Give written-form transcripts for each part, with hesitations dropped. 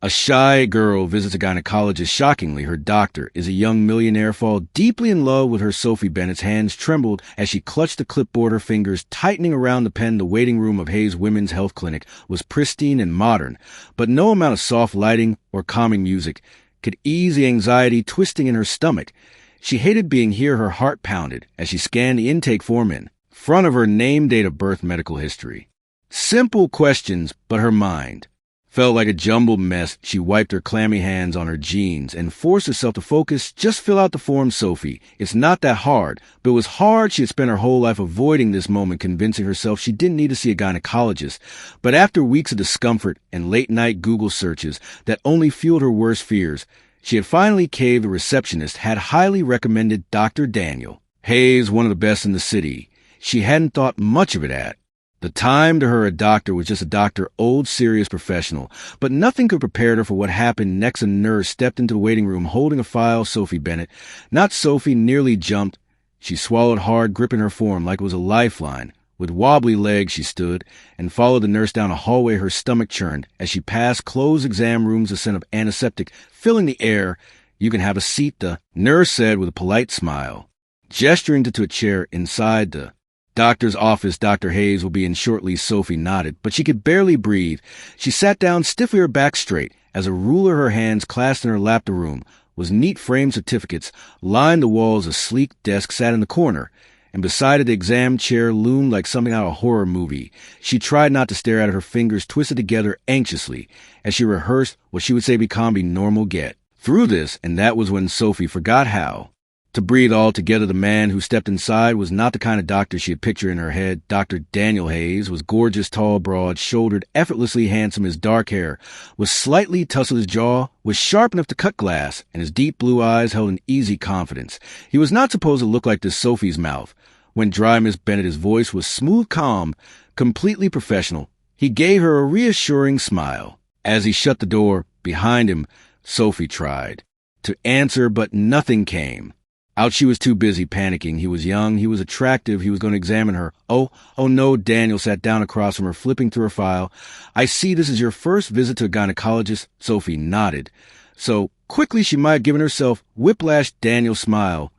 A shy girl visits a gynecologist. Shockingly, her doctor is a young millionaire. Fall deeply in love with her. Sophie Bennett's hands trembled as she clutched the clipboard, her fingers tightening around the pen. The waiting room of Hayes Women's Health Clinic was pristine and modern, but no amount of soft lighting or calming music could ease the anxiety twisting in her stomach. She hated being here. Her heart pounded as she scanned the intake form in front of her: name, date of birth, medical history. Simple questions, but her mind felt like a jumbled mess. She wiped her clammy hands on her jeans and forced herself to focus. Just fill out the form, Sophie. It's not that hard. But it was hard. She had spent her whole life avoiding this moment, convincing herself she didn't need to see a gynecologist. But after weeks of discomfort and late-night Google searches that only fueled her worst fears, she had finally caved. The receptionist had highly recommended Dr. Daniel Hayes, one of the best in the city. She hadn't thought much of it at the time. To her, a doctor was just a doctor, old, serious professional. But nothing could prepare her for what happened next. A nurse stepped into the waiting room holding a file. Sophie Bennett, not Sophie, nearly jumped. She swallowed hard, gripping her form like it was a lifeline. With wobbly legs, she stood and followed the nurse down a hallway. Her stomach churned as she passed closed exam rooms, a scent of antiseptic filling the air. "You can have a seat," the nurse said with a polite smile, gesturing to a chair inside the doctor's office. "Dr. Hayes will be in shortly." Sophie nodded, but she could barely breathe. She sat down stiffly, her back straight, as a ruler, her hands clasped in her lap. The room was neat. Framed certificates lined the walls. A sleek desk sat in the corner, and beside it the exam chair loomed like something out of a horror movie. She tried not to stare at it, her fingers twisted together anxiously as she rehearsed what she would say be calm, be normal, get through this. And that was when Sophie forgot how to breathe altogether. The man who stepped inside was not the kind of doctor she had pictured in her head. Dr. Daniel Hayes was gorgeous, tall, broad-shouldered, effortlessly handsome. His dark hair was slightly tousled. His jaw was sharp enough to cut glass, and his deep blue eyes held an easy confidence. He was not supposed to look like this. Sophie's mouth went dry. "Miss Bennett." His voice was smooth, calm, completely professional. He gave her a reassuring smile. As he shut the door behind him, Sophie tried to answer, but nothing came out. She was too busy panicking. He was young. He was attractive. He was going to examine her. Oh no. Daniel sat down across from her, flipping through her file. "I see this is your first visit to a gynecologist." Sophie nodded so quickly she might have given herself whiplash. Daniel smiled.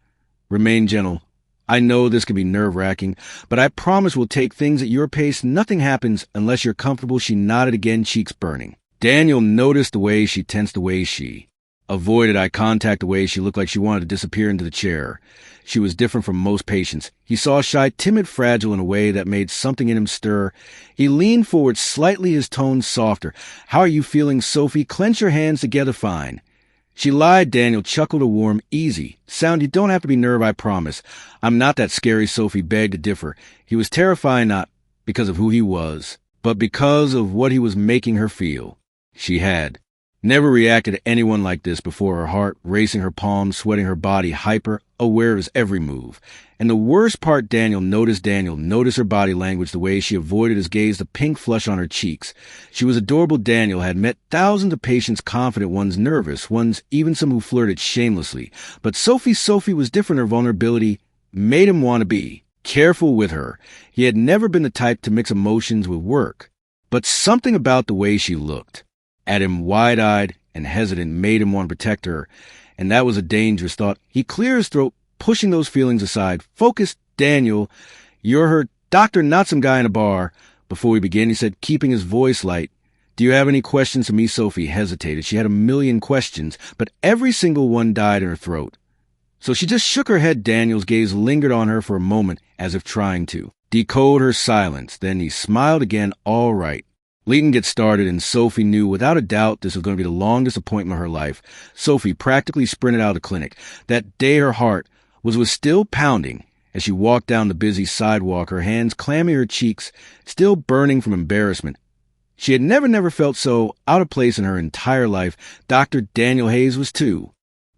"Remain gentle. I know this can be nerve-wracking, but I promise we'll take things at your pace. Nothing happens unless you're comfortable." She nodded again, cheeks burning. Daniel noticed the way she tensed, the way she avoided eye contact, the way she looked like she wanted to disappear into the chair. She was different from most patients. He saw shy, timid, fragile in a way that made something in him stir. He leaned forward slightly, his tone softer. "How are you feeling, Sophie? Clench your hands together." "Fine." She lied. Daniel chuckled, a warm, easy sound. "You don't have to be nervous, I promise. I'm not that scary." Sophie begged to differ. He was terrifying, not because of who he was, but because of what he was making her feel. She had never reacted to anyone like this before, her heart racing, her palms sweating, her body hyper aware of his every move. And the worst part, Daniel noticed her body language, the way she avoided his gaze, the pink flush on her cheeks. She was adorable. Daniel had met thousands of patients, confident ones, nervous ones, even some who flirted shamelessly. But Sophie was different. Her vulnerability made him want to be careful with her. He had never been the type to mix emotions with work. But something about the way she looked at him, wide-eyed and hesitant, made him want to protect her. And that was a dangerous thought. He cleared his throat, pushing those feelings aside. "Focus, Daniel. You're her doctor, not some guy in a bar." Before we began, he said, keeping his voice light, "Do you have any questions for me?" Sophie hesitated. She had a million questions, but every single one died in her throat. So she just shook her head. Daniel's gaze lingered on her for a moment, as if trying to decode her silence. Then he smiled again. "All right. Leighton get started," and Sophie knew without a doubt this was going to be the longest appointment of her life. Sophie practically sprinted out of the clinic. That day her heart was still pounding as she walked down the busy sidewalk, her hands clammy, her cheeks still burning from embarrassment. She had never felt so out of place in her entire life. Dr. Daniel Hayes was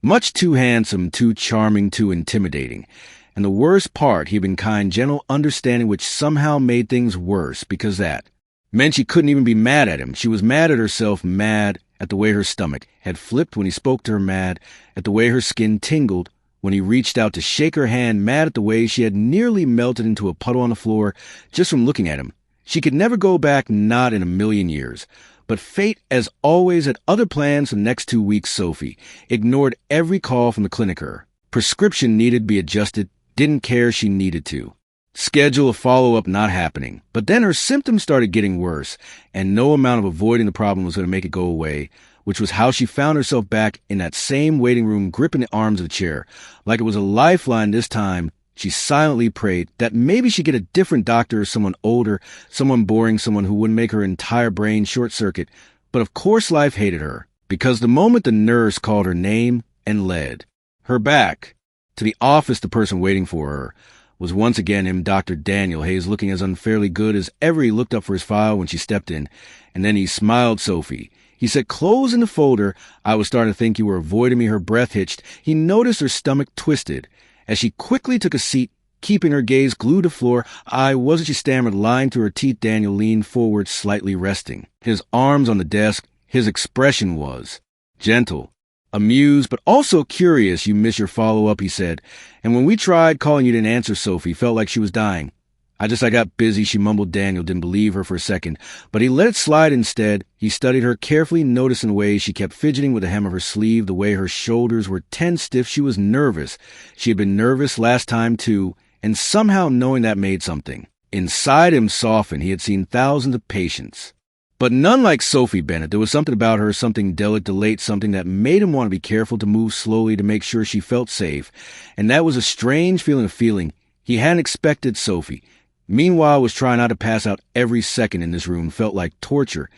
much too handsome, too charming, too intimidating. And the worst part, he'd been kind, gentle, understanding, which somehow made things worse, because that meant she couldn't even be mad at him. She was mad at herself, mad at the way her stomach had flipped when he spoke to her, mad at the way her skin tingled when he reached out to shake her hand, mad at the way she had nearly melted into a puddle on the floor just from looking at him. She could never go back, not in a million years. But fate, as always, had other plans for the next 2 weeks. Sophie ignored every call from the clinic. Her prescription needed to be adjusted, didn't care, she needed to. Schedule a follow-up, not happening. But then her symptoms started getting worse, and no amount of avoiding the problem was going to make it go away, which was how she found herself back in that same waiting room, gripping the arms of the chair. Like it was a lifeline this time, she silently prayed that maybe she'd get a different doctor, someone older, someone boring, someone who wouldn't make her entire brain short-circuit. But of course life hated her, because the moment the nurse called her name and led her back to the office, the person waiting for her was once again him, Dr. Daniel Hayes, looking as unfairly good as ever. He looked up for his file when she stepped in, and then he smiled. Sophie, he said, close in the folder. I was starting to think you were avoiding me. Her breath hitched. He noticed her stomach twisted as she quickly took a seat, keeping her gaze glued to the floor. I wasn't, she stammered, lying through her teeth. Daniel leaned forward, slightly resting his arms on the desk. His expression was gentle, amused, but also curious. You miss your follow-up, he said. And when we tried calling, you didn't answer. Sophie felt like she was dying. I got busy, she mumbled. Daniel didn't believe her for a second, but he let it slide instead. He studied her carefully, noticing the way she kept fidgeting with the hem of her sleeve, the way her shoulders were tense stiff. She was nervous. She had been nervous last time too, and somehow knowing that made something inside him soften. He had seen thousands of patients, but none like Sophie Bennett. There was something about her, something delicate, something that made him want to be careful, to move slowly, to make sure she felt safe. And that was a strange feeling he hadn't expected. Sophie, meanwhile, was trying not to pass out. Every second in this room felt like torture.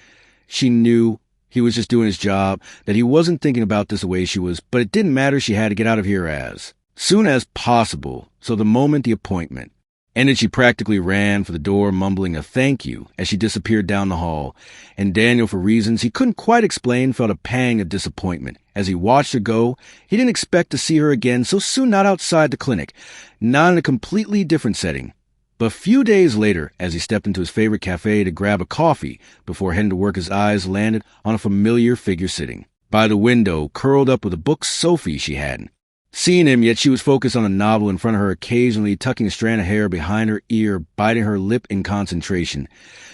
She knew he was just doing his job, that he wasn't thinking about this the way she was, but it didn't matter. She had to get out of here as soon as possible. So the moment the appointment ended, she practically ran for the door, mumbling a thank you as she disappeared down the hall. And Daniel, for reasons he couldn't quite explain, felt a pang of disappointment as he watched her go. He didn't expect to see her again so soon, not outside the clinic, not in a completely different setting. But a few days later, as he stepped into his favorite cafe to grab a coffee before heading to work, his eyes landed on a familiar figure sitting by the window, curled up with a book. Sophie, she hadn't seen him yet. She was focused on a novel in front of her, occasionally tucking a strand of hair behind her ear, biting her lip in concentration.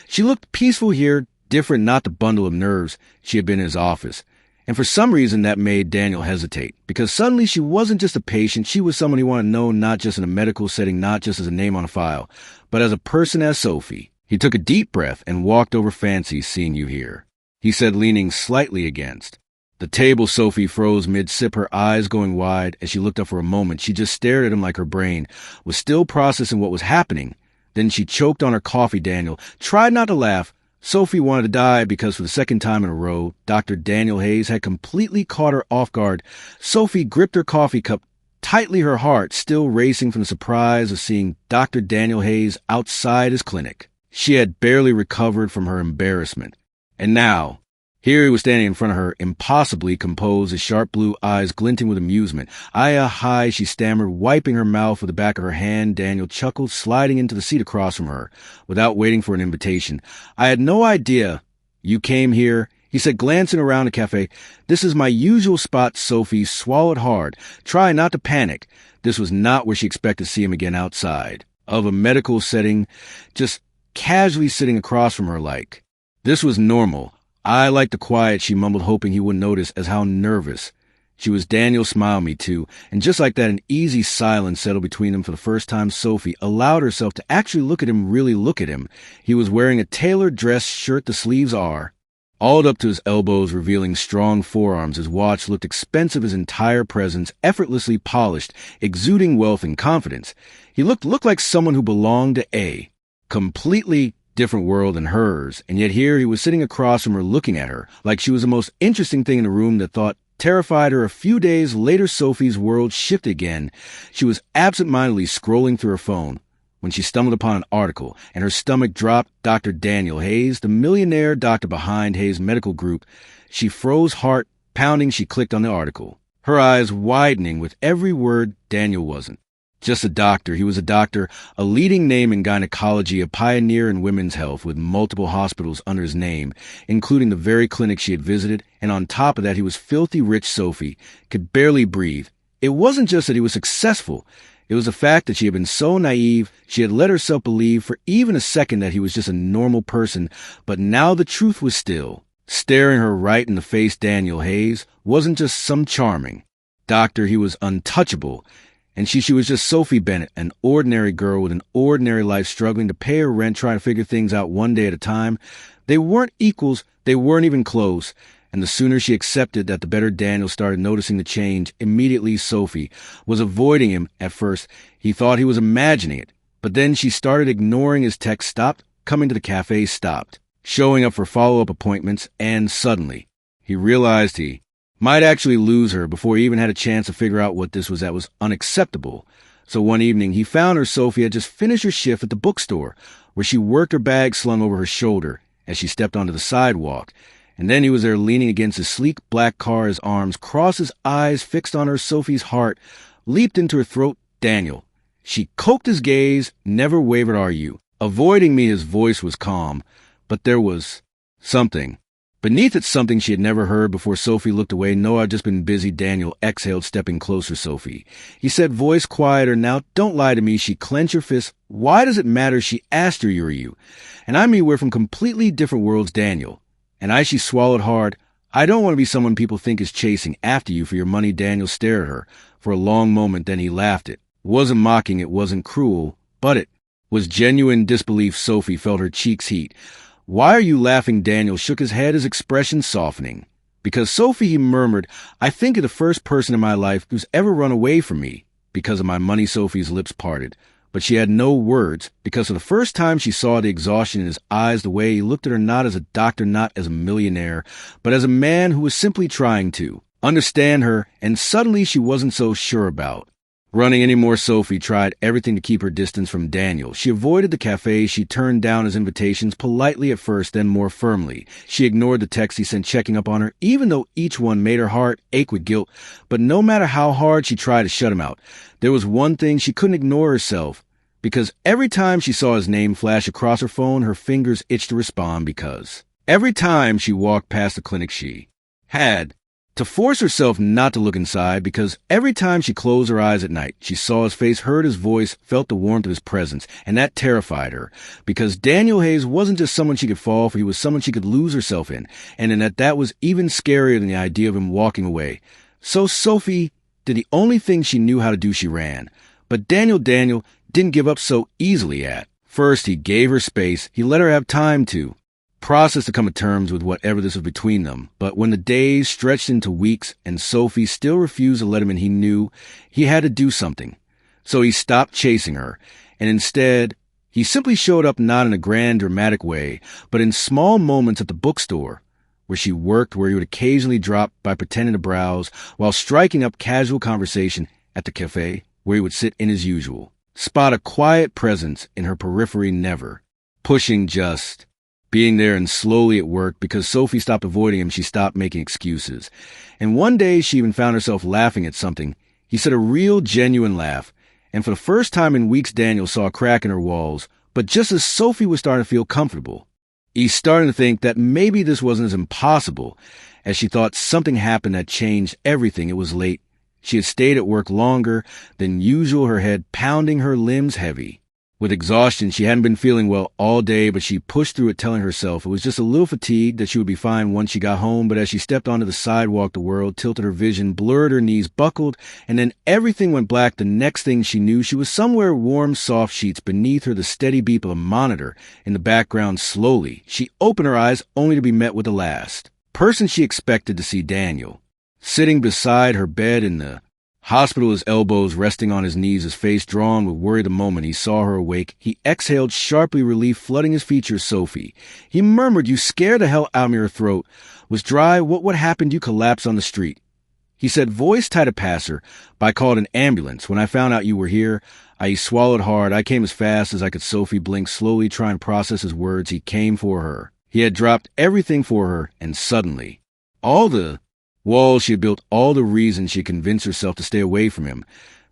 She looked peaceful here, different, not the bundle of nerves she had been in his office. And for some reason that made Daniel hesitate, because suddenly she wasn't just a patient. She was someone he wanted to know, not just in a medical setting, not just as a name on a file, but as a person, as Sophie. He took a deep breath and walked over. Fancy seeing you here, he said, leaning slightly against the table. Sophie froze mid-sip, her eyes going wide. As she looked up for a moment, she just stared at him like her brain was still processing what was happening. Then she choked on her coffee. Daniel tried not to laugh. Sophie wanted to die because for the second time in a row, Dr. Daniel Hayes had completely caught her off guard. Sophie gripped her coffee cup tightly, her heart still racing from the surprise of seeing Dr. Daniel Hayes outside his clinic. She had barely recovered from her embarrassment. And now, here he was standing in front of her, impossibly composed, his sharp blue eyes glinting with amusement. Hi, she stammered, wiping her mouth with the back of her hand. Daniel chuckled, sliding into the seat across from her, without waiting for an invitation. I had no idea you came here, he said, glancing around the cafe. This is my usual spot. Sophie swallowed hard, trying not to panic. This was not where she expected to see him again, outside of a medical setting, just casually sitting across from her like. This was normal. I like the quiet, she mumbled, hoping he wouldn't notice as how nervous she was. Daniel smiled. Me too. And just like that, an easy silence settled between them. For the first time, Sophie allowed herself to actually look at him, really look at him. He was wearing a tailored dress shirt. The sleeves are all up to his elbows, revealing strong forearms. His watch looked expensive, his entire presence effortlessly polished, exuding wealth and confidence. He looked like someone who belonged to a completely different world than hers, and yet here he was sitting across from her, looking at her like she was the most interesting thing in the room. That thought terrified her. A few days later, Sophie's world shifted again. She was absent-mindedly scrolling through her phone when she stumbled upon an article, and her stomach dropped. Dr. Daniel Hayes, the millionaire doctor behind Hayes Medical Group. She froze, heart pounding. She clicked on the article, her eyes widening with every word. Daniel wasn't just a doctor. He was a doctor, a leading name in gynecology, a pioneer in women's health with multiple hospitals under his name, including the very clinic she had visited. And on top of that, he was filthy rich. Sophie could barely breathe. It wasn't just that he was successful. It was the fact that she had been so naive. She had let herself believe for even a second that he was just a normal person. But now the truth was still Staring her right in the face, Daniel Hayes wasn't just some charming doctor, he was untouchable. And she was just Sophie Bennett, an ordinary girl with an ordinary life, struggling to pay her rent, trying to figure things out one day at a time. They weren't equals, they weren't even close. And the sooner she accepted that, the better Daniel started noticing the change. Immediately, Sophie was avoiding him at first. He thought he was imagining it. But then she started ignoring his texts, stopped coming to the cafe, stopped showing up for follow-up appointments, and suddenly he realized he might actually lose her before he even had a chance to figure out what this was that was unacceptable. So one evening, he found her. Sophie had just finished her shift at the bookstore, where she worked, her bag slung over her shoulder as she stepped onto the sidewalk. And then he was there leaning against his sleek black car, his arms crossed, his eyes fixed on her. Sophie's heart leaped into her throat. Daniel. She coaxed his gaze, never wavered. Are you avoiding me? His voice was calm, but there was something beneath it, something she had never heard before. Sophie looked away. No, I've just been busy. Daniel exhaled, stepping closer. Sophie, he said, voice quieter now. Don't lie to me. She clenched her fist. Why does it matter? She asked her. You're you. And I mean, we're from completely different worlds, Daniel. And she swallowed hard. I don't want to be someone people think is chasing after you for your money. Daniel stared at her for a long moment. Then he laughed. It wasn't mocking. It wasn't cruel, but it was genuine disbelief. Sophie felt her cheeks heat. Why are you laughing? Daniel shook his head, his expression softening. Because, Sophie, he murmured, I think you're the first person in my life who's ever run away from me because of my money. Sophie's lips parted, but she had no words, because for the first time she saw the exhaustion in his eyes, the way he looked at her, not as a doctor, not as a millionaire, but as a man who was simply trying to understand her. And suddenly she wasn't so sure about running anymore. Sophie tried everything to keep her distance from Daniel. She avoided the cafe. She turned down his invitations, politely at first, then more firmly. She ignored the texts he sent checking up on her, even though each one made her heart ache with guilt. But no matter how hard she tried to shut him out, there was one thing she couldn't ignore herself, because every time she saw his name flash across her phone, her fingers itched to respond, because every time she walked past the clinic, she had to force herself not to look inside, because every time she closed her eyes at night, she saw his face, heard his voice, felt the warmth of his presence, and that terrified her, because Daniel Hayes wasn't just someone she could fall for, he was someone she could lose herself in, and that was even scarier than the idea of him walking away. So Sophie did the only thing she knew how to do. She ran. But Daniel didn't give up so easily. At first, he gave her space. He let her have time to process, to come to terms with whatever this was between them. But when the days stretched into weeks and Sophie still refused to let him in, he knew he had to do something. So he stopped chasing her, and instead, he simply showed up, not in a grand, dramatic way, but in small moments at the bookstore, where she worked, where he would occasionally drop by pretending to browse, while striking up casual conversation at the cafe, where he would sit in his usual spot, a quiet presence in her periphery, never pushing, just being there. And slowly it worked, because Sophie stopped avoiding him. She stopped making excuses. And one day she even found herself laughing at something. He said, a real, genuine laugh. And for the first time in weeks, Daniel saw a crack in her walls. But just as Sophie was starting to feel comfortable, he's starting to think that maybe this wasn't as impossible as she thought. Something happened that changed everything. It was late. She had stayed at work longer than usual, her head pounding, her limbs heavy with exhaustion. She hadn't been feeling well all day, but she pushed through it, telling herself it was just a little fatigued, that she would be fine once she got home. But as she stepped onto the sidewalk, the world tilted, her vision blurred, her knees buckled, and then everything went black. The next thing she knew, she was somewhere, warm, soft sheets beneath her, the steady beep of a monitor in the background. Slowly, she opened her eyes, only to be met with the last person she expected to see, Daniel, sitting beside her bed in the hospital, his elbows resting on his knees, his face drawn with worry. The moment he saw her awake, he exhaled sharply, relief flooding his features. Sophie, he murmured, you scared the hell out of me. Her throat was dry. What happened? You collapsed on the street. He said, voice tight to pass her, but I called an ambulance. When I found out you were here, I swallowed hard. I came as fast as I could. Sophie blinked, slowly trying to process his words. He came for her. He had dropped everything for her, and suddenly, all the walls she had built, all the reasons she convinced herself to stay away from him,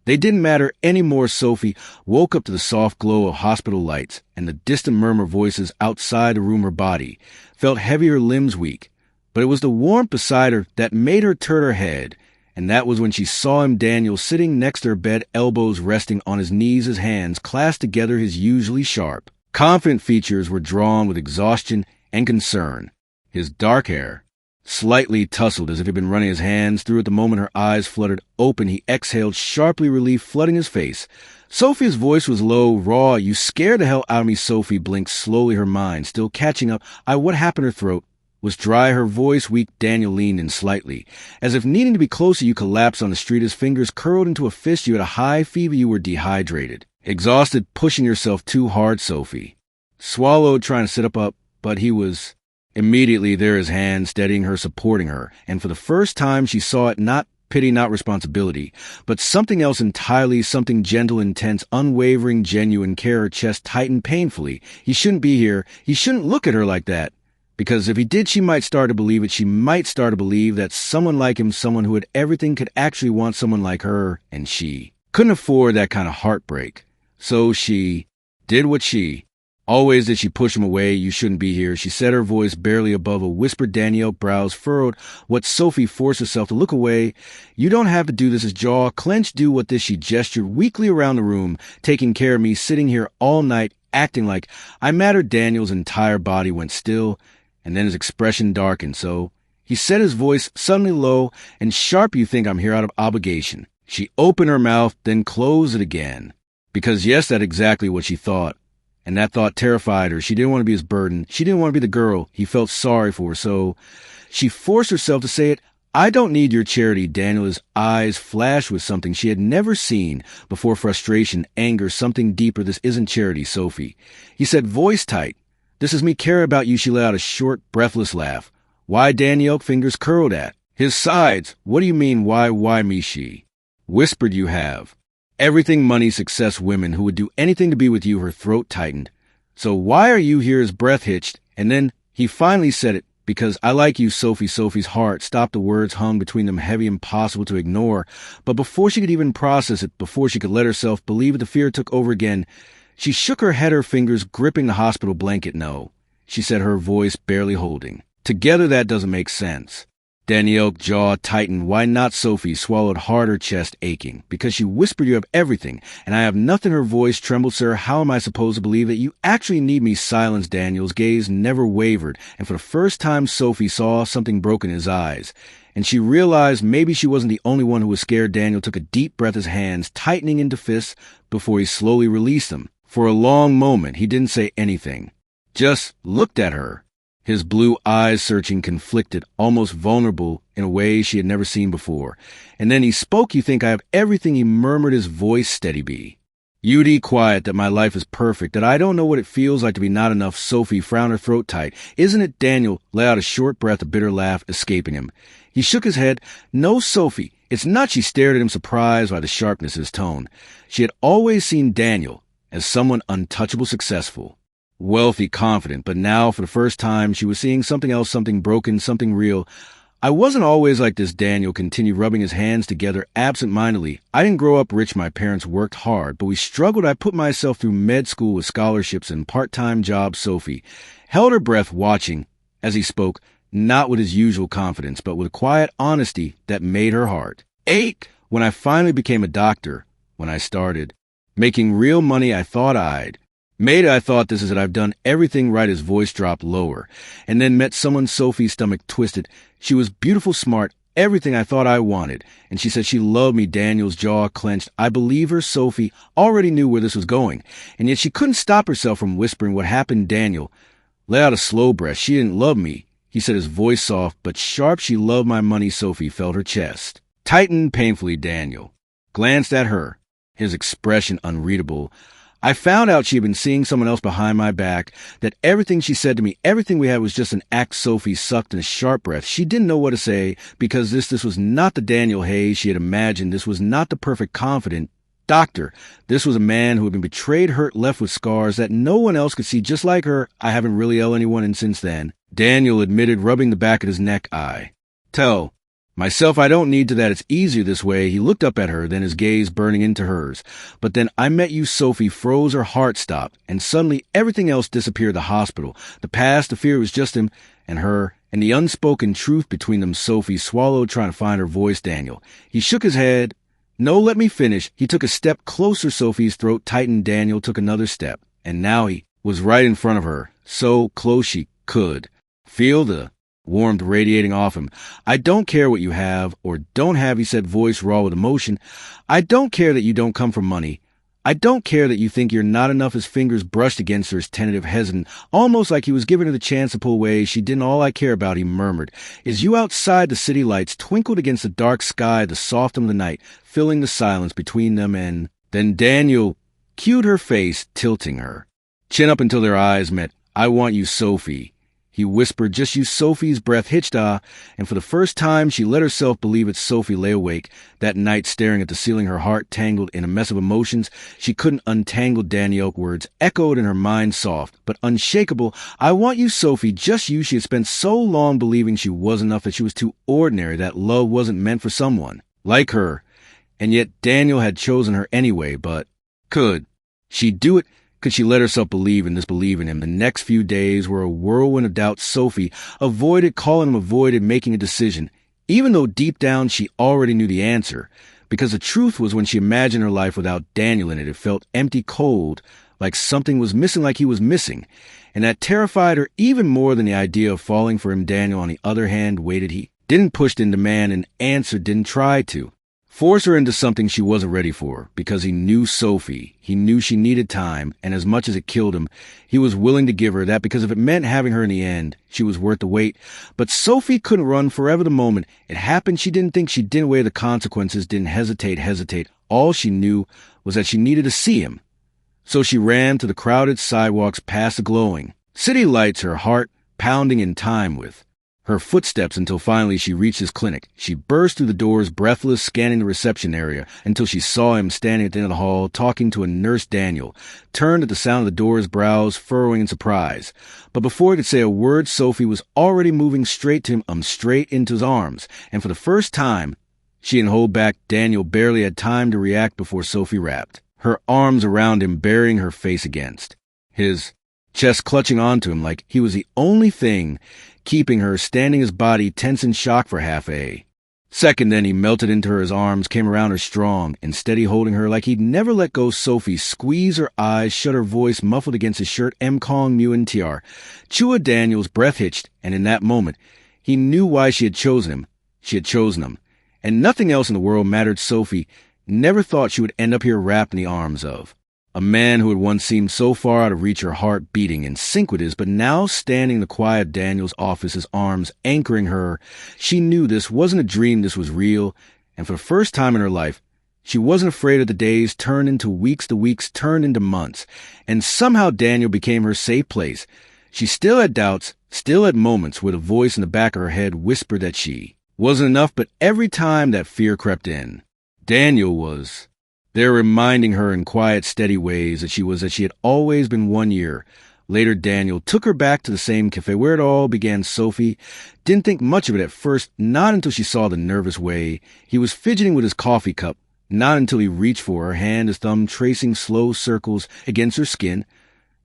they didn't matter anymore. Sophie woke up to the soft glow of hospital lights and the distant murmur of voices outside the room. Her body felt heavy, her limbs weak, but it was the warmth beside her that made her turn her head. And that was when she saw him, Daniel, sitting next to her bed, elbows resting on his knees, his hands clasped together. His usually sharp, confident features were drawn with exhaustion and concern, His dark hair, slightly tousled as if he'd been running his hands through it the moment her eyes fluttered open, he exhaled sharply, relief flooding his face. Sophia's voice was low, raw. "You scared the hell out of me," Sophie blinked slowly, her mind still catching up. What happened? Her throat was dry, her voice weak. Daniel leaned in slightly. As if needing to be closer, you collapsed on the street, his fingers curled into a fist. You had a high fever, you were dehydrated. Exhausted, pushing yourself too hard, Sophie. Swallowed, trying to sit up, but he was... Immediately there, his hand steadying her, supporting her, and for the first time she saw it, not pity, not responsibility, but something else entirely, something gentle, intense, unwavering, genuine care. Her chest tightened painfully. He shouldn't be here. He shouldn't look at her like that. Because if he did, she might start to believe it. She might start to believe that someone like him, someone who had everything, could actually want someone like her, and she couldn't afford that kind of heartbreak. So she did what she... Always did she push him away. "You shouldn't be here," she said, her voice barely above a whisper. Danielle, brows furrowed. What? Sophie forced herself to look away. "You don't have to do this." His jaw clenched. "Do what?" This, she gestured weakly around the room. "Taking care of me, sitting here all night, acting like I mattered." Daniel's entire body went still, and then his expression darkened. "So," he said, his voice suddenly low and sharp, "you think I'm here out of obligation?" She opened her mouth, then closed it again. Because yes, that's exactly what she thought. And that thought terrified her. She didn't want to be his burden. She didn't want to be the girl he felt sorry for. So she forced herself to say it. "I don't need your charity." Daniel's eyes flashed with something she had never seen before. Frustration, anger, something deeper. "This isn't charity, Sophie," he said, voice tight. "This is me caring about you." She let out a short, breathless laugh. "Why?" Danielle, fingers curled at his sides. "What do you mean, why me?" She whispered. "You have everything, money, success, women who would do anything to be with you." Her throat tightened. "So why are you here?" His breath hitched, and then he finally said it. "Because I like you, Sophie." Sophie's heart stopped. The words hung between them, heavy, impossible to ignore. But before she could even process it, before she could let herself believe it, the fear took over again. She shook her head, her fingers gripping the hospital blanket. "No," she said, her voice barely holding. "Together, that doesn't make sense." Danielle's jaw tightened. "Why not?" Sophie swallowed hard, her chest aching. "Because she whispered you have everything, and I have nothing." Her voice trembled. "Sir, how am I supposed to believe that you actually need me?" Silence. Daniel's gaze never wavered, and for the first time Sophie saw something broken in his eyes. And she realized maybe she wasn't the only one who was scared. Daniel took a deep breath, his hands tightening into fists before he slowly released them. For a long moment he didn't say anything, just looked at her. His blue eyes searching, conflicted, almost vulnerable in a way she had never seen before. And then he spoke. "You think I have everything," he murmured, his voice steady. "Beauty, quiet, that my life is perfect, that I don't know what it feels like to be not enough." Sophie frowned, her throat tight. "Isn't it?" Daniel let out a short breath, a bitter laugh escaping him. He shook his head. "No, Sophie, it's not." She stared at him, surprised by the sharpness of his tone. She had always seen Daniel as someone untouchable, successful, wealthy, confident, but now for the first time she was seeing something else, something broken, something real. "I wasn't always like this," Daniel continued, rubbing his hands together absent-mindedly. "I didn't grow up rich. My parents worked hard, but we struggled. I put myself through med school with scholarships and part-time jobs." Sophie held her breath, watching as he spoke, not with his usual confidence, but with quiet honesty that made her heart ache. "When I finally became a doctor, when I started making real money, I thought I thought this is it. I've done everything right." His voice dropped lower. "And then met someone." Sophie's stomach twisted. "She was beautiful, smart, everything I thought I wanted. And she said she loved me." Daniel's jaw clenched. "I believe her." Sophie already knew where this was going, and yet she couldn't stop herself from whispering. "What happened?" Daniel let out a slow breath. "She didn't love me," he said, his voice soft but sharp. "She loved my money." Sophie felt her chest tighten painfully. Daniel glanced at her, his expression unreadable. "I found out she had been seeing someone else behind my back, that everything she said to me, everything we had was just an act." Sophie sucked in a sharp breath. She didn't know what to say, because this was not the Daniel Hayes she had imagined. This was not the perfect, confident doctor. This was a man who had been betrayed, hurt, left with scars that no one else could see, just like her. "I haven't really held anyone in since then," Daniel admitted, rubbing the back of his neck. "I tell myself I don't need to, that it's easier this way." He looked up at her, then his gaze burning into hers. "But then I met you." Sophie froze, her heart stopped, and suddenly everything else disappeared. The hospital, the past, the fear. It was just him and her, and the unspoken truth between them. Sophie swallowed, trying to find her voice. Daniel, he shook his head. "No, let me finish." He took a step closer. Sophie's throat tightened. Daniel took another step, and now he was right in front of her, so close she could feel the warmth radiating off him. "I don't care what you have or don't have," he said, voice raw with emotion. "I don't care that you don't come from money. I don't care that you think you're not enough." His fingers brushed against her, his tentative, hesitant, almost like he was giving her the chance to pull away. "She didn't. All I care about," he murmured, "is you." Outside, the city lights twinkled against the dark sky, the soft of the night, filling the silence between them, and then Daniel cued her face, tilting her chin up until their eyes met. "I want you, Sophie," he whispered. "Just you, Sophie's breath hitched, and for the first time she let herself believe it. Sophie lay awake that night, staring at the ceiling, her heart tangled in a mess of emotions. She couldn't untangle. Daniel's words echoed in her mind, soft but unshakable. "I want you, Sophie, just you." She had spent so long believing she was enough, that she was too ordinary, that love wasn't meant for someone like her. And yet Daniel had chosen her anyway. But could she do it? Could she let herself believe in him? The next few days were a whirlwind of doubt. Sophie avoided calling him, avoided making a decision, even though deep down she already knew the answer. Because the truth was, when she imagined her life without Daniel in it, it felt empty, cold, like something was missing, like he was missing. And that terrified her even more than the idea of falling for him. Daniel, on the other hand, waited. He didn't push, didn't demand an answer, didn't try to force her into something she wasn't ready for, because he knew Sophie. He knew she needed time, and as much as it killed him, he was willing to give her that, because if it meant having her in the end, she was worth the wait. But Sophie couldn't run forever. The moment it happened, she didn't think, she didn't weigh the consequences, didn't hesitate. All she knew was that she needed to see him. So she ran to the crowded sidewalks, past the glowing city lights, her heart pounding in time with her footsteps, until finally she reached his clinic. She burst through the doors, breathless, scanning the reception area, until she saw him standing at the end of the hall, talking to a nurse. Daniel turned at the sound of the doors, brows furrowing in surprise. But before he could say a word, Sophie was already moving straight to him, straight into his arms. And for the first time, she didn't hold back. Daniel barely had time to react before Sophie wrapped her arms around him, burying her face against his chest, clutching onto him like he was the only thing keeping her, standing, his body tense in shock for half a second. Then he melted into her, his arms came around her, strong and steady, holding her like he'd never let go. Sophie squeezed her eyes shut, her voice muffled against his shirt. "Kong Muin Tiar." Chua. Daniel's breath hitched, and in that moment, he knew why she had chosen him. She had chosen him, and nothing else in the world mattered. Sophie never thought she would end up here, wrapped in the arms of a man who had once seemed so far out of reach, her heart beating in sync with his, but now standing in the quiet of Daniel's office, his arms anchoring her. She knew this wasn't a dream, this was real, and for the first time in her life, she wasn't afraid of the days turned into weeks, the weeks turned into months, and somehow Daniel became her safe place. She still had doubts, still had moments where the voice in the back of her head whispered that she wasn't enough, but every time that fear crept in, Daniel was there, reminding her in quiet, steady ways that she had always been. 1 year later, Daniel took her back to the same cafe where it all began. Sophie didn't think much of it at first, not until she saw the nervous way he was fidgeting with his coffee cup, not until he reached for her hand, his thumb tracing slow circles against her skin,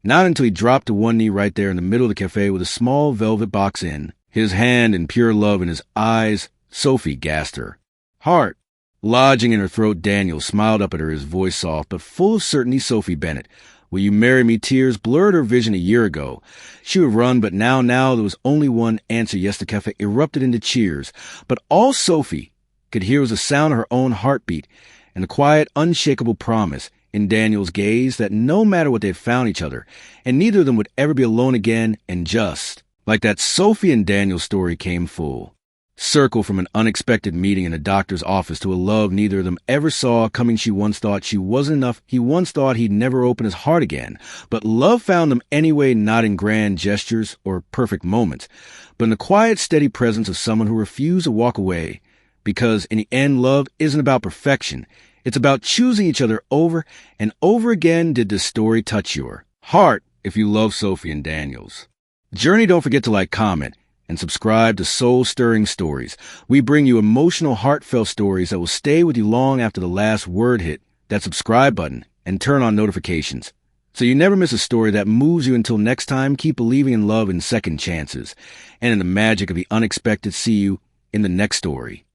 not until he dropped to one knee right there in the middle of the cafe with a small velvet box in his hand and pure love in his eyes. Sophie gasped, her heart lodging in her throat. Daniel smiled up at her, his voice soft but full of certainty. "Sophie Bennett, will you marry me?" Tears blurred her vision. A year ago, she would run, but now there was only one answer. Yes, the cafe erupted into cheers, but all Sophie could hear was the sound of her own heartbeat and the quiet, unshakable promise in Daniel's gaze that no matter what, they had found each other, and neither of them would ever be alone again. And just like that, Sophie and Daniel's story came full circle, from an unexpected meeting in a doctor's office to a love neither of them ever saw coming. She once thought she wasn't enough. He once thought he'd never open his heart again. But love found them anyway, not in grand gestures or perfect moments, but in the quiet, steady presence of someone who refused to walk away. Because in the end, love isn't about perfection. It's about choosing each other over and over again. Did this story touch your heart? If you love Sophie and Daniel's journey, don't forget to like, comment, and subscribe to Soul-Stirring Stories. We bring you emotional, heartfelt stories that will stay with you long after the last word. Hit that subscribe button and turn on notifications so you never miss a story that moves you. Until next time, keep believing in love and second chances and in the magic of the unexpected. See you in the next story.